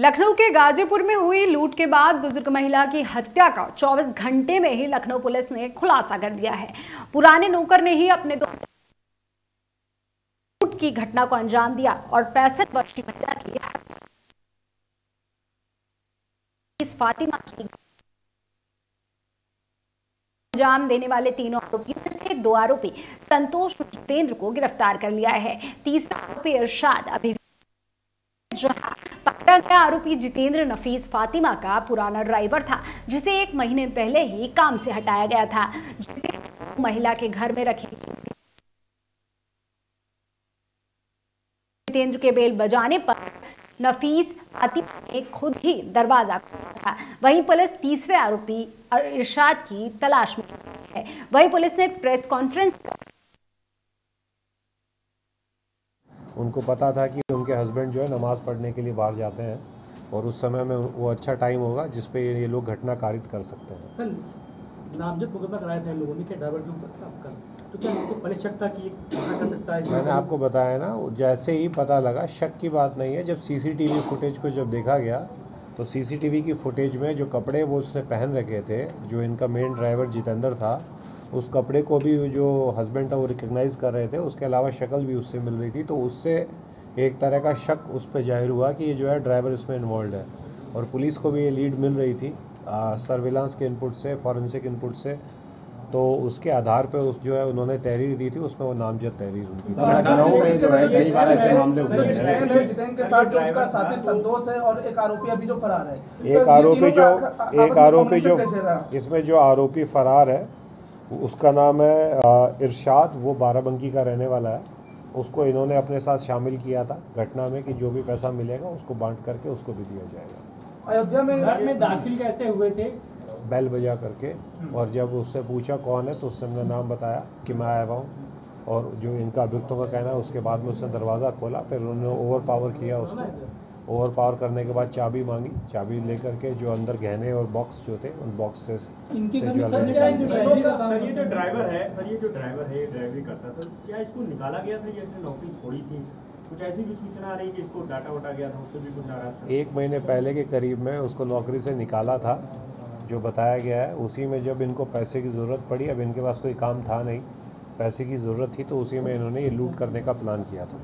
लखनऊ के गाजीपुर में हुई लूट के बाद बुजुर्ग महिला की हत्या का 24 घंटे में ही लखनऊ पुलिस ने खुलासा कर दिया है। पुराने नौकर ने ही अपने दो लूट की घटना को अंजाम दिया और 65 वर्ष की महिला की फातिमा की अंजाम देने वाले तीनों आरोपियों में से दो आरोपी संतोष जितेंद्र को गिरफ्तार कर लिया है। तीसरा आरोपी इरशाद अभी पकड़ा गया आरोपी जितेंद्र नफीस फातिमा का पुराना ड्राइवर था, जिसे 1 महीने पहले ही काम से हटाया गया था। जितेंद्र महिला के घर में रखी जितेंद्र के बेल बजाने पर नफीस फातिमा ने खुद ही दरवाजा खोला था। वहीं पुलिस तीसरे आरोपी इरशाद की तलाश में है। वहीं पुलिस ने प्रेस कॉन्फ्रेंस उनको पता था कि उनके हस्बैंड जो है नमाज़ पढ़ने के लिए बाहर जाते हैं और उस समय में वो अच्छा टाइम होगा जिस पे ये लोग घटना कारित कर सकते हैं। सर, नामजद मुकदमा कराया था लोगों ने के ड्राइवर के ऊपर आपका, तो क्या आपको पहले शक था कि ऐसा कर सकता है? मैंने आपको बताया ना, जैसे ही पता लगा, शक की बात नहीं है। जब सीसीटीवी फुटेज को जब देखा गया तो सीसीटीवी की फुटेज में जो कपड़े वो उसने पहन रखे थे, जो इनका मेन ड्राइवर जितेंद्र था, उस कपड़े को भी जो हस्बैंड था वो रिकग्नाइज़ कर रहे थे। उसके अलावा शक्ल भी उससे मिल रही थी, तो उससे एक तरह का शक उस पर जाहिर हुआ कि ये जो है ड्राइवर इसमें इन्वॉल्व है। और पुलिस को भी ये लीड मिल रही थी सर्विलांस के इनपुट से, फॉरेंसिक इनपुट से, तो उसके आधार पे उस जो है उन्होंने तहरीर दी थी, उसमें वो नामजद तहरीर उनकी जितेंद्र के साथ जो उसका साथी संतोष है और एक आरोपी अभी जो फरार है। इसमें जो आरोपी फरार है उसका नाम है इरशाद, वो बाराबंकी का रहने वाला है। उसको इन्होंने अपने साथ शामिल किया था घटना में कि जो भी पैसा मिलेगा उसको बांट करके उसको भी दिया जाएगा। अयोध्या में घर में दाखिल कैसे हुए थे? बैल बजा करके, और जब उससे पूछा कौन है तो उसने अपना नाम बताया कि मैं आया हुआ हूँ, और जो इनका अभियुक्तों का कहना है उसके बाद में उसने दरवाज़ा खोला। फिर उन्होंने ओवर पावर किया उसको। ओवर पावर करने के बाद चाबी मांगी, चाबी लेकर के जो अंदर गहने और बॉक्स जो थे उन बॉक्स से ये जो ड्राइवर है ड्राइवरी करता था, क्या इसको निकाला गया था या इसने नौकरी छोड़ी थी? कुछ ऐसी भी सूचना आ रही कि इसको डाटा वाटा गया था, उससे भी कुछ नाराज था। 1 महीने पहले के करीब में उसको नौकरी से निकाला था, जो बताया गया है। उसी में जब इनको पैसे की ज़रूरत पड़ी, अब इनके पास कोई काम था नहीं, पैसे की ज़रूरत थी, तो उसी में इन्होंने ये लूट करने का प्लान किया था।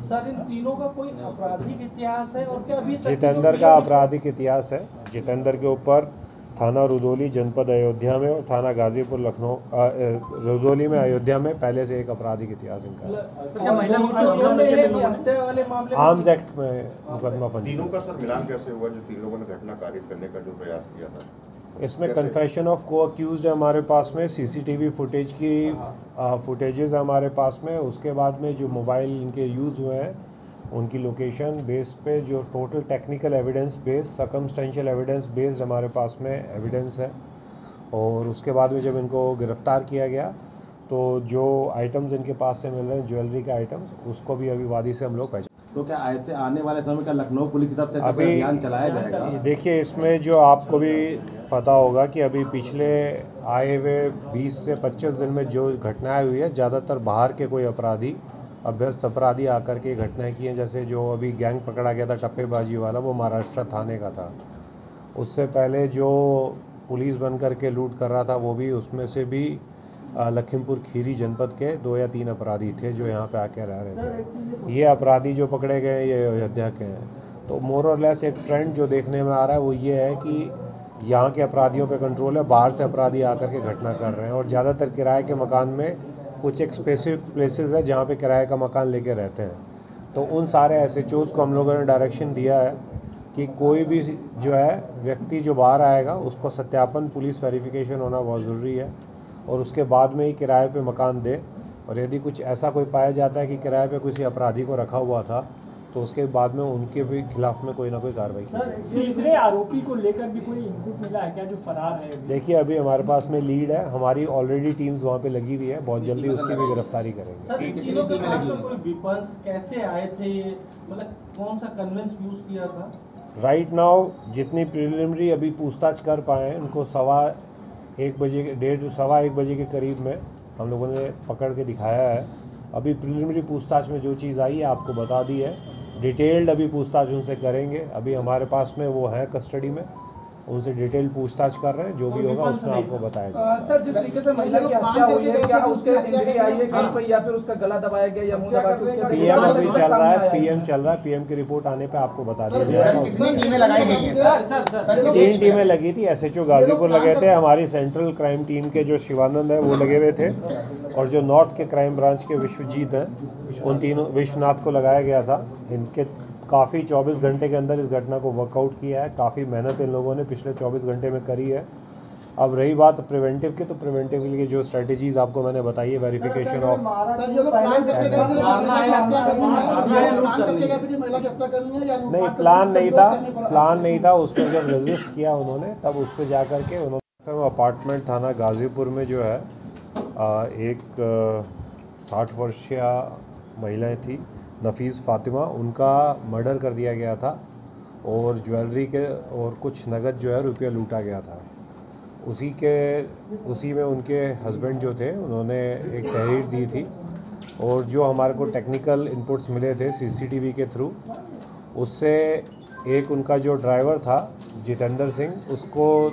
सर, इन तीनों का कोई आपराधिक इतिहास है और क्या अभी तक जितेंद्र का आपराधिक इतिहास है। जितेंद्र के ऊपर थाना रुदौली जनपद अयोध्या में और थाना गाजीपुर लखनऊ रुदौली में अयोध्या में पहले से एक आपराधिक इतिहास इनका आर्म्स एक्ट में मुकदमा पंजीकृत। तीनों का सर मिलान कैसे हुआ, जो तीन लोगों ने घटना कारित करने का जो प्रयास किया था? इसमें कन्फेशन ऑफ को अक्यूज्ड है हमारे पास में, सीसीटीवी फुटेज की फुटेजेस हमारे पास में। उसके बाद में जो मोबाइल इनके यूज़ हुए हैं उनकी लोकेशन बेस पे जो total technical evidence based, circumstantial evidence based हमारे पास में एविडेंस है। और उसके बाद में जब इनको गिरफ्तार किया गया तो जो आइटम्स इनके पास से मिल रहे हैं, ज्वेलरी के आइटम्स, उसको भी अभी वादी से हम लोग पहचान। तो क्या ऐसे आने वाले समय का लखनऊ पुलिस की तरफ से अभियान चलाया जाएगा? देखिए, इसमें जो आपको भी पता होगा कि अभी पिछले आए हुए 20 से 25 दिन में जो घटनाएं हुई है, ज़्यादातर बाहर के कोई अपराधी, अभ्यस्त अपराधी आकर के घटनाएं की हैं। जैसे जो अभी गैंग पकड़ा गया था टप्पेबाजी वाला, वो महाराष्ट्र थाने का था। उससे पहले जो पुलिस बन करके लूट कर रहा था, वो भी, उसमें से भी लखीमपुर खीरी जनपद के 2 या 3 अपराधी थे जो यहाँ पे आके रह रहे थे। ये अपराधी जो पकड़े गए ये अयोध्या के हैं। तो मोर और लेस एक ट्रेंड जो देखने में आ रहा है वो ये है कि यहाँ के अपराधियों पे कंट्रोल है, बाहर से अपराधी आकर के घटना कर रहे हैं। और ज़्यादातर किराए के मकान में कुछ एक स्पेसिफिक प्लेसेस है जहाँ पे किराए का मकान लेके रहते हैं। तो उन सारे एसएचओज़ को हम लोगों ने डायरेक्शन दिया है कि कोई भी जो है व्यक्ति जो बाहर आएगा उसको सत्यापन, पुलिस वेरिफिकेशन होना बहुत ज़रूरी है, और उसके बाद में ही किराए पे मकान दे। और यदि कुछ ऐसा कोई पाया जाता है कि किराए पे किसी अपराधी को रखा हुआ था, तो उसके बाद में उनके भी खिलाफ में कोई ना कोई कार्रवाई की जाए। तीसरे आरोपी को लेकर भी कोई इनपुट मिला है क्या, जो फरार है? देखिए, अभी हमारे पास में लीड है, हमारी ऑलरेडी टीम्स वहाँ पे लगी हुई है, बहुत जल्दी उसकी भी गिरफ्तारी करेंगे। सर, तीनों के पास में कोई वेपन्स कैसे आए थे, मतलब कौन सा कन्वेंस यूज किया था? राइट नाउ जितनी प्रिलिमिनरी अभी पूछताछ कर पाए हैं, उनको 1:15 बजे के करीब में हम लोगों ने पकड़ के दिखाया है। अभी प्रिलिमिनरी पूछताछ में जो चीज़ आई है आपको बता दी है। डिटेल्ड अभी पूछताछ उनसे करेंगे। अभी हमारे पास में वो है कस्टडी में, उनसे डिटेल पूछताछ कर रहे हैं। जो भी होगा उसमें आपको बताया जाएगा। सर, जिस तरीके से महिला की हत्या हुई है, क्या उसके इंजरी आई है कहीं पर, या फिर उसका गला दबाया गया या मुंह दबाया गया? पीएम अभी चल रहा है, पीएम चल रहा है। पीएम की रिपोर्ट आने पे आपको बता दिया जाएगा। 3 टीमें लगी थी। SHO गाजीपुर लगे थे, हमारी सेंट्रल क्राइम टीम के जो शिवानंद है वो लगे हुए थे, और जो नॉर्थ के क्राइम ब्रांच के विश्वजीत हैं, उन तीनों, विश्वनाथ को लगाया गया था। इनके काफ़ी 24 घंटे के अंदर इस घटना को वर्कआउट किया है। काफ़ी मेहनत इन लोगों ने पिछले 24 घंटे में करी है। अब रही बात प्रिवेंटिव की, तो प्रिवेंटिव के लिए जो स्ट्रेटजीज आपको मैंने बताई है, वेरिफिकेशन ऑफ, नहीं प्लान नहीं था। उस पर जब रजिस्ट किया उन्होंने, तब उस पर जा कर के उन्होंने अपार्टमेंट थाना गाजीपुर में जो है एक 60 वर्षीय महिला थी नफीस फातिमा, उनका मर्डर कर दिया गया था, और ज्वेलरी के और कुछ नगद जो है रुपया लूटा गया था। उसी में उनके हस्बैंड जो थे उन्होंने एक तहरीर दी थी, और जो हमारे को टेक्निकल इनपुट्स मिले थे CCTV के थ्रू, उससे एक उनका जो ड्राइवर था जितेंद्र सिंह, उसको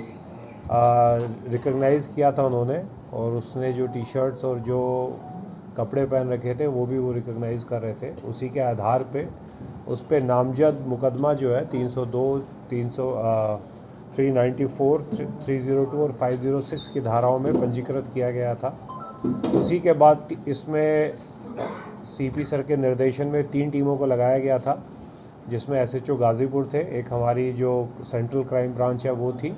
रिकग्नाइज़ किया था उन्होंने, और उसने जो टी-शर्ट्स और जो कपड़े पहन रखे थे वो भी वो रिकग्नाइज़ कर रहे थे। उसी के आधार पे उस पर नामजद मुकदमा जो है 302, 394, 302 और 506 की धाराओं में पंजीकृत किया गया था। उसी के बाद इसमें CP सर के निर्देशन में 3 टीमों को लगाया गया था, जिसमें SHO गाजीपुर थे, एक हमारी जो सेंट्रल क्राइम ब्रांच है वो थी,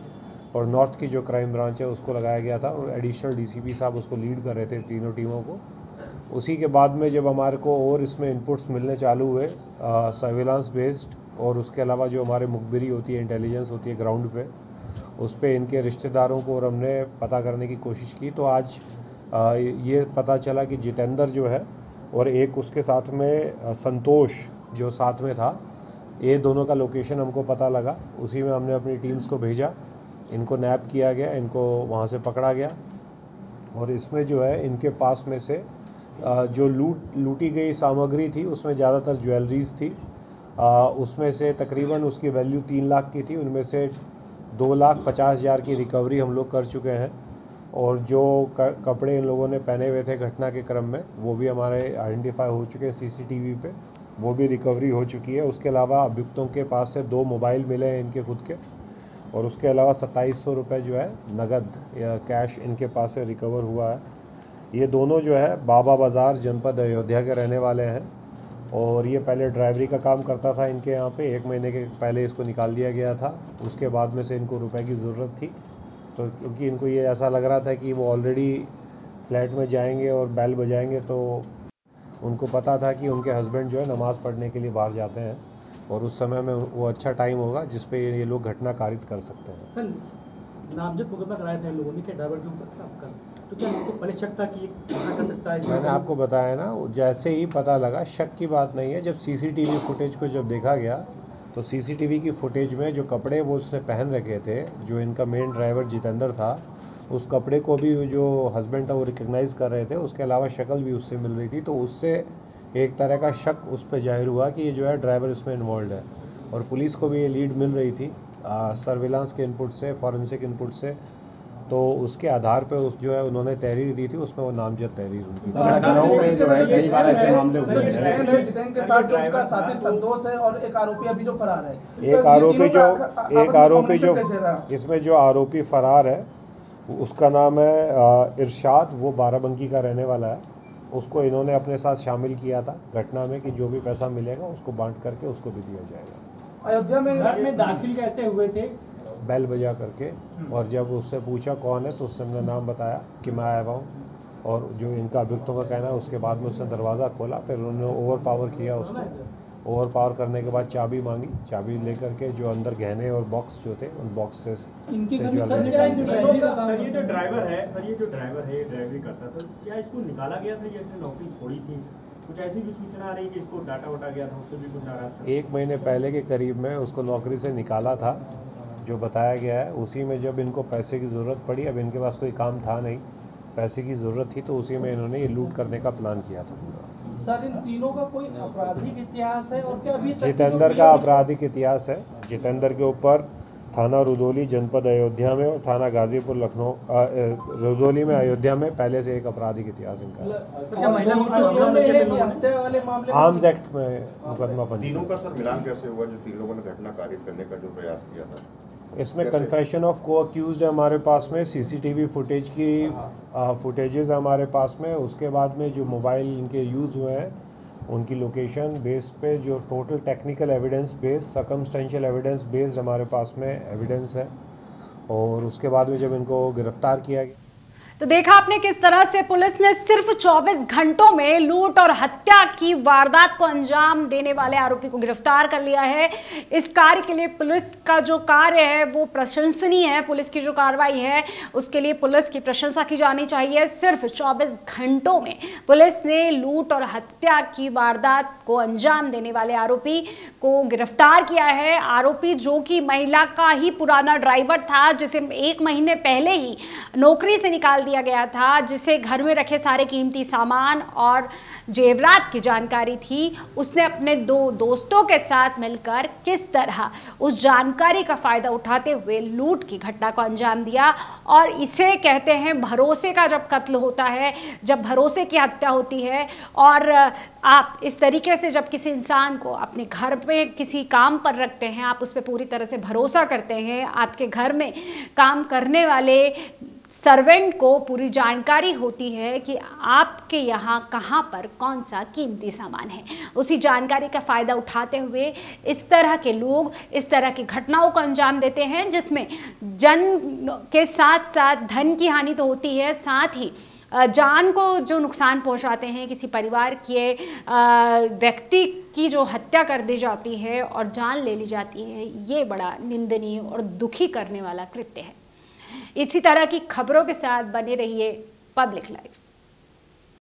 और नॉर्थ की जो क्राइम ब्रांच है उसको लगाया गया था, और एडिशनल DCP साहब उसको लीड कर रहे थे तीनों टीमों को। उसी के बाद में जब हमारे को और इसमें इनपुट्स मिलने चालू हुए सर्विलांस बेस्ड, और उसके अलावा जो हमारे मुखबिरी होती है, इंटेलिजेंस होती है ग्राउंड पे, उस पे इनके रिश्तेदारों को और हमने पता करने की कोशिश की, तो आज ये पता चला कि जितेंद्र जो है और एक उसके साथ में संतोष जो साथ में था, ये दोनों का लोकेशन हमको पता लगा। उसी में हमने अपनी टीम्स को भेजा, इनको नैप किया गया, इनको वहाँ से पकड़ा गया, और इसमें जो है इनके पास में से जो लूटी गई सामग्री थी उसमें ज़्यादातर ज्वेलरीज थी। उसमें से तकरीबन उसकी वैल्यू 3 लाख की थी, उनमें से 2,50,000 की रिकवरी हम लोग कर चुके हैं, और जो कपड़े इन लोगों ने पहने हुए थे घटना के क्रम में वो भी हमारे आइडेंटिफाई हो चुके हैं CCTV पे, वो भी रिकवरी हो चुकी है। उसके अलावा अभियुक्तों के पास से 2 मोबाइल मिले हैं इनके खुद के, और उसके अलावा 2700 रुपये जो है नगद या कैश इनके पास से रिकवर हुआ है। ये दोनों जो है बाबा बाज़ार जनपद अयोध्या के रहने वाले हैं, और ये पहले ड्राइवरी का काम करता था इनके यहाँ पे। 1 महीने के पहले इसको निकाल दिया गया था, उसके बाद में से इनको रुपए की ज़रूरत थी, तो क्योंकि इनको ये ऐसा लग रहा था कि वो ऑलरेडी फ्लैट में जाएंगे और बैल बजाएंगे, तो उनको पता था कि उनके हस्बैंड जो है नमाज़ पढ़ने के लिए बाहर जाते हैं, और उस समय में वो अच्छा टाइम होगा जिस पे ये लोग घटना कारित कर सकते हैं। सर, नामजद मुकदमा कराया था इन लोगों ने के ड्राइवर के ऊपर, तो क्या इसको पहले शक था कि ऐसा कर सकता है? मैंने आपको बताया ना, जैसे ही पता लगा, शक की बात नहीं है। जब CCTV फुटेज को जब देखा गया, तो CCTV की फुटेज में जो कपड़े वो उसने पहन रखे थे, जो इनका मेन ड्राइवर जितेंद्र था, उस कपड़े को भी जो हस्बैंड था वो रिकग्नाइज़ कर रहे थे। उसके अलावा शक्ल भी उससे मिल रही थी, तो उससे एक तरह का शक उस पर जाहिर हुआ कि ये जो है ड्राइवर इसमें इन्वॉल्व है, और पुलिस को भी ये लीड मिल रही थी सर्विलांस के इनपुट से, फॉरेंसिक इनपुट से, तो उसके आधार पे उस जो है उन्होंने तहरीर दी थी, उसमें वो नामजद तहरीर उनकी जितेंद्र के साथ जो उसका साथी संतोष है, और एक आरोपी अभी जो फरार है, एक आरोपी जो इसमें जो आरोपी फरार है उसका नाम है इरशाद, वो बाराबंकी का रहने वाला है। उसको इन्होंने अपने साथ शामिल किया था घटना में कि जो भी पैसा मिलेगा उसको बांट करके उसको भी दिया जाएगा। अयोध्या में दाखिल कैसे हुए थे? बैल बजा करके, और जब उससे पूछा कौन है तो उसने अपना नाम बताया कि मैं आया हूँ, और जो इनका अभियुक्तों का कहना है उसके बाद में उसने दरवाज़ा खोला, फिर उन्होंने ओवर पावर किया उसको। ओवर पावर करने के बाद चाबी मांगी, चाबी लेकर के जो अंदर गहने और बॉक्स जो थे उन बॉक्स से ज्वेलरी निकाली। सर, ये जो ड्राइवर है ड्राइवरी करता था, क्या इसको निकाला गया था या इसने नौकरी छोड़ी थी? कुछ ऐसी भी सूचना आ रही कि इसको डाटा वाटा गया था, उससे भी कुछ आ रहा था? 1 महीने पहले के करीब में उसको नौकरी से निकाला था, जो बताया गया है। उसी में जब इनको पैसे की ज़रूरत पड़ी, अब इनके पास कोई काम था नहीं, पैसे की ज़रूरत थी, तो उसी में इन्होंने ये लूट करने का प्लान किया था पूरा। सर इन तीनों का कोई आपराधिक इतिहास है और क्या अभी तक जितेंद्र का आपराधिक इतिहास है। जितेंद्र के ऊपर थाना रुदौली जनपद अयोध्या में और थाना गाजीपुर लखनऊ रुदौली में अयोध्या में पहले से एक आपराधिक इतिहास इनका आर्म्स एक्ट में मुकदमा पंजीकृत। तीनों का सर मिलान कैसे हुआ जो तीन लोगों ने घटना कारित करने का जो प्रयास किया था? इसमें कन्फेशन ऑफ को अक्यूज्ड है हमारे पास में, सीसीटीवी फुटेज की फुटेजेस हमारे पास में, उसके बाद में जो मोबाइल इनके यूज़ हुए हैं उनकी लोकेशन बेस्ड पे जो total technical evidence based circumstantial evidence based हमारे पास में एविडेंस है। और उसके बाद में जब इनको गिरफ्तार किया गया तो देखा आपने किस तरह से पुलिस ने सिर्फ 24 घंटों में लूट और हत्या की वारदात को अंजाम देने वाले आरोपी को गिरफ्तार कर लिया है। इस कार्य के लिए पुलिस का जो कार्य है वो प्रशंसनीय है। पुलिस की जो कार्रवाई है उसके लिए पुलिस की प्रशंसा की जानी चाहिए। सिर्फ 24 घंटों में पुलिस ने लूट और हत्या की वारदात को अंजाम देने वाले आरोपी को गिरफ्तार किया है। आरोपी जो कि महिला का ही पुराना ड्राइवर था, जिसे 1 महीने पहले ही नौकरी से निकाल दिया गया था, जिसे घर में रखे सारे कीमती सामान और जेवरात की जानकारी थी, उसने अपने 2 दोस्तों के साथ मिलकर किस तरह उस जानकारी का फायदा उठाते हुए लूट की घटना को अंजाम दिया। और इसे कहते हैं भरोसे का जब कत्ल होता है, जब भरोसे की हत्या होती है। और आप इस तरीके से जब किसी इंसान को अपने घर में किसी काम पर रखते हैं, आप उस पर पूरी तरह से भरोसा करते हैं, आपके घर में काम करने वाले सर्वेंट को पूरी जानकारी होती है कि आपके यहाँ कहाँ पर कौन सा कीमती सामान है, उसी जानकारी का फ़ायदा उठाते हुए इस तरह के लोग इस तरह की घटनाओं को अंजाम देते हैं, जिसमें जन के साथ साथ धन की हानि तो होती है, साथ ही जान को जो नुकसान पहुंचाते हैं, किसी परिवार के व्यक्ति की जो हत्या कर दी जाती है और जान ले ली जाती है, ये बड़ा निंदनीय और दुखी करने वाला कृत्य है। इसी तरह की खबरों के साथ बने रहिए पब्लिक लाइव।